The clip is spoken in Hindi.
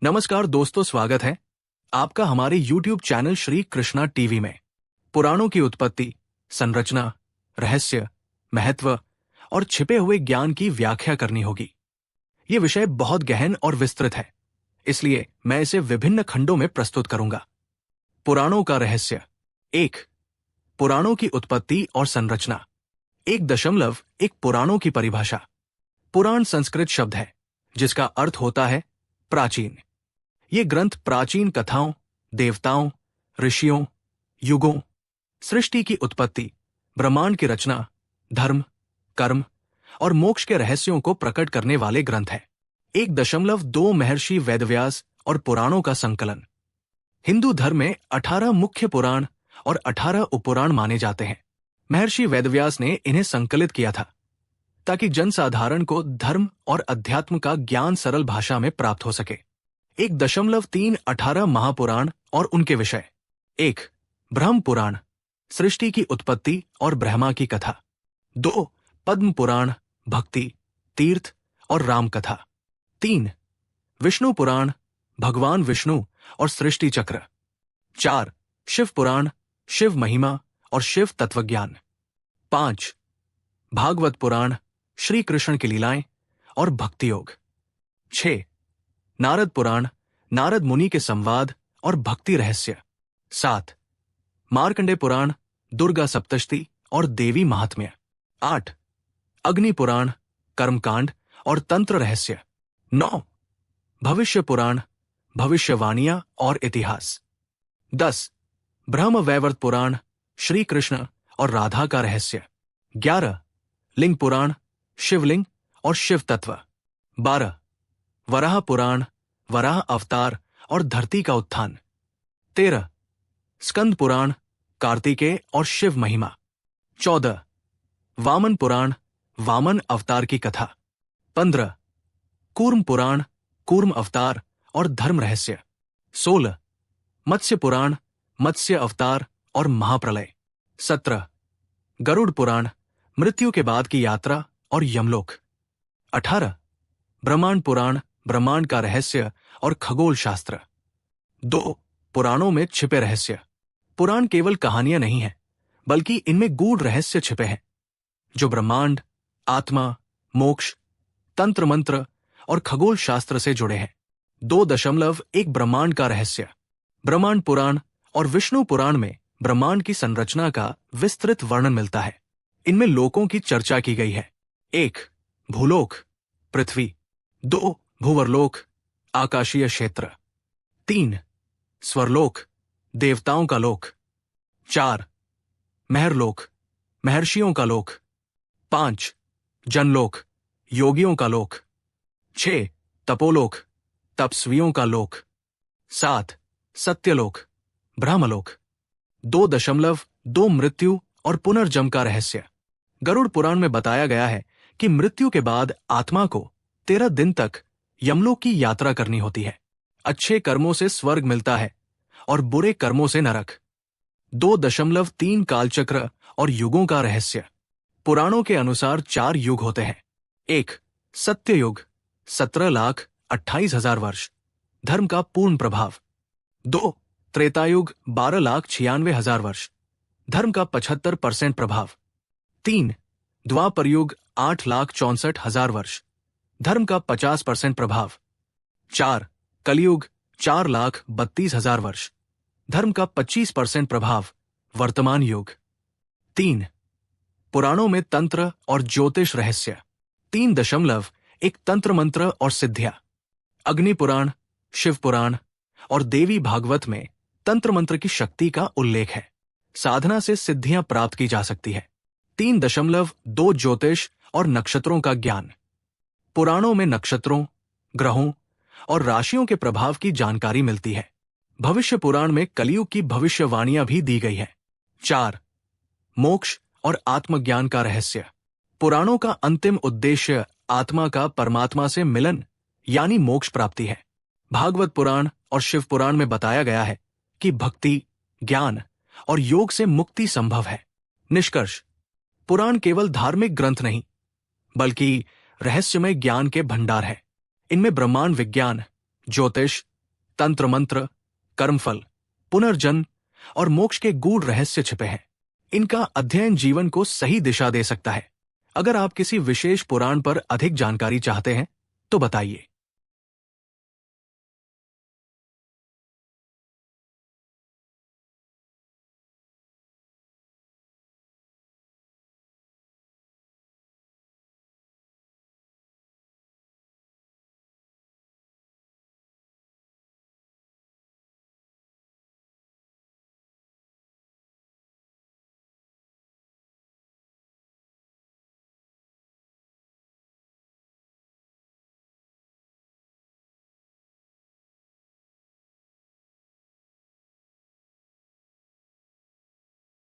नमस्कार दोस्तों, स्वागत है आपका हमारे YouTube channel Shri Krishna TV में। पुराणों की उत्पत्ति, संरचना, रहस्य, महत्व और छिपे हुए ज्ञान की व्याख्या करनी होगी। ये विषय बहुत गहन और विस्तृत है, इसलिए मैं इसे विभिन्न खंडों में प्रस्तुत करूंगा। पुराणों का रहस्य। 1. पुराणों की उत्पत्ति और संरचना। 1. पुराणों की परिभाषा। पुराण संस्कृत शब्द है जिसका अर्थ होता है प्राचीन। ये ग्रंथ प्राचीन कथाओं, देवताओं, ऋषियों, युगों, सृष्टि की उत्पत्ति, ब्रह्मांड की रचना, धर्म, कर्म और मोक्ष के रहस्यों को प्रकट करने वाले ग्रंथ हैं। 1.2 महर्षि वेदव्यास और पुराणों का संकलन। हिंदू धर्म में 18 मुख्य पुराण और 18 उपपुराण माने जाते हैं। महर्षि वेदव्यास ने इन्हें संकलित किया था ताकि जनसाधारण को धर्म और अध्यात्म का ज्ञान सरल भाषा में प्राप्त हो सके। 1.3 18 महापुराण और उनके विषय। 1. ब्रह्म पुराण, सृष्टि की उत्पत्ति और ब्रह्मा की कथा। 2. पद्म पुराण, भक्ति, तीर्थ और राम कथा। 3. विष्णु पुराण, भगवान विष्णु और सृष्टि चक्र। 4. शिव पुराण, शिव महिमा और शिव तत्वज्ञान। 5. भागवत पुराण, श्री कृष्ण की लीलाएं और भक्ति योग। 6. नारद पुराण, नारद मुनि के संवाद और भक्ति रहस्य। 7. मार्कंडे पुराण, दुर्गा सप्तशती और देवी महात्म्य। 8. अग्नि पुराण, कर्मकांड और तंत्र रहस्य। 9. भविष्य पुराण, भविष्यवाणियां और इतिहास। 10. ब्रह्म वैवर्त पुराण, श्री कृष्ण और राधा का रहस्य। 11. लिंग पुराण, शिवलिंग और शिव तत्व। 12. वराह पुराण, वराह अवतार और धरती का उत्थान। 13. स्कंद पुराण, कार्तिकेय और शिव महिमा। 14. वामन पुराण, वामन अवतार की कथा। 15. कूर्म पुराण, कूर्म अवतार और धर्म रहस्य। 16. मत्स्य पुराण, मत्स्य अवतार और महाप्रलय। 17. गरुड़ पुराण, मृत्यु के बाद की यात्रा और यमलोक। 18. ब्रह्मांड पुराण, ब्रह्मांड का रहस्य और खगोल शास्त्र। 2. पुराणों में छिपे रहस्य। पुराण केवल कहानियां नहीं हैं, बल्कि इनमें गूढ़ रहस्य छिपे हैं जो ब्रह्मांड, आत्मा, मोक्ष, तंत्र मंत्र और खगोल शास्त्र से जुड़े हैं। 2.1 ब्रह्मांड का रहस्य। ब्रह्मांड पुराण और विष्णु पुराण में ब्रह्मांड की संरचना का विस्तृत वर्णन मिलता है। इनमें लोकों की चर्चा की गई है। 1. भूलोक, पृथ्वी। 2. भूवरलोक, आकाशीय क्षेत्र। 3. स्वरलोक, देवताओं का लोक। 4. महरलोक, महर्षियों का लोक। 5. जनलोक, योगियों का लोक। 6. तपोलोक, तपस्वियों का लोक। 7. सत्यलोक, ब्रह्मलोक। 2.2 मृत्यु और पुनर्जन्म का रहस्य। गरुड़ पुराण में बताया गया है कि मृत्यु के बाद आत्मा को 13 दिन तक यमलोक की यात्रा करनी होती है। अच्छे कर्मों से स्वर्ग मिलता है और बुरे कर्मों से नरक। 2.3 कालचक्र और युगों का रहस्य। पुराणों के अनुसार 4 युग होते हैं। 1. सत्य युग, 17,28,000 वर्ष, धर्म का पूर्ण प्रभाव। 2. त्रेतायुग, 12,96,000 वर्ष, धर्म का 75% प्रभाव। 3. द्वापर युग, 8,64,000 वर्ष, धर्म का 50% प्रभाव। 4. कलयुग, 4,32,000 वर्ष, धर्म का 25% प्रभाव। वर्तमान युग। 3. पुराणों में तंत्र और ज्योतिष रहस्य। 3.1 तंत्र मंत्र और सिद्धियां। अग्नि पुराण, शिव पुराण और देवी भागवत में तंत्र मंत्र की शक्ति का उल्लेख है। साधना से सिद्धियां प्राप्त की जा सकती है। 3.2 ज्योतिष और नक्षत्रों का ज्ञान। पुराणों में नक्षत्रों, ग्रहों और राशियों के प्रभाव की जानकारी मिलती है। भविष्य पुराण में कलयुग की भविष्यवाणियां भी दी गई है। 4. मोक्ष और आत्मज्ञान का रहस्य। पुराणों का अंतिम उद्देश्य आत्मा का परमात्मा से मिलन यानी मोक्ष प्राप्ति है। भागवत पुराण और शिव पुराण में बताया गया है कि भक्ति, ज्ञान और योग से मुक्ति संभव है। निष्कर्ष, पुराण केवल धार्मिक ग्रंथ नहीं, बल्कि रहस्यमय ज्ञान के भंडार है। इनमें ब्रह्मांड विज्ञान, ज्योतिष, तंत्र मंत्र, कर्मफल, पुनर्जन्म और मोक्ष के गूढ़ रहस्य छिपे हैं। इनका अध्ययन जीवन को सही दिशा दे सकता है। अगर आप किसी विशेष पुराण पर अधिक जानकारी चाहते हैं तो बताइए।